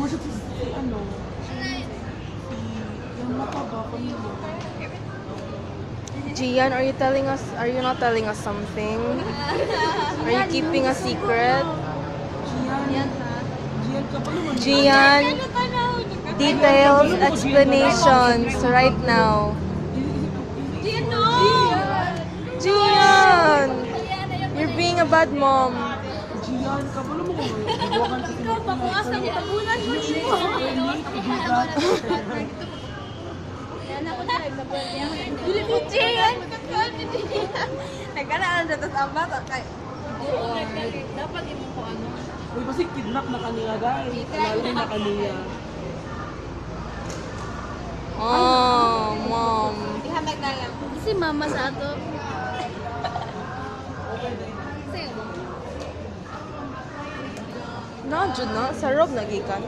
mo siya si ano, yung mataba ko niyo. Gian, are you not telling us something? Are you keeping a secret? Gian ka pa naman. Gian, details, explanations right now. Gian! You're being a bad mom. Gian ka pa naman. Ikaw, bakuas ang tabunan mo dito. Yan ako na, Dili mo Jian! Nagkanaan na tas ang bata kay... Dapat imo ko ano. Uy, kasi kidnap na kanila guys. Alalay na kanila. Oh, mom. Ihatag na lang. Si mama sa ato. Na, Jud na. Sa rob nagikan.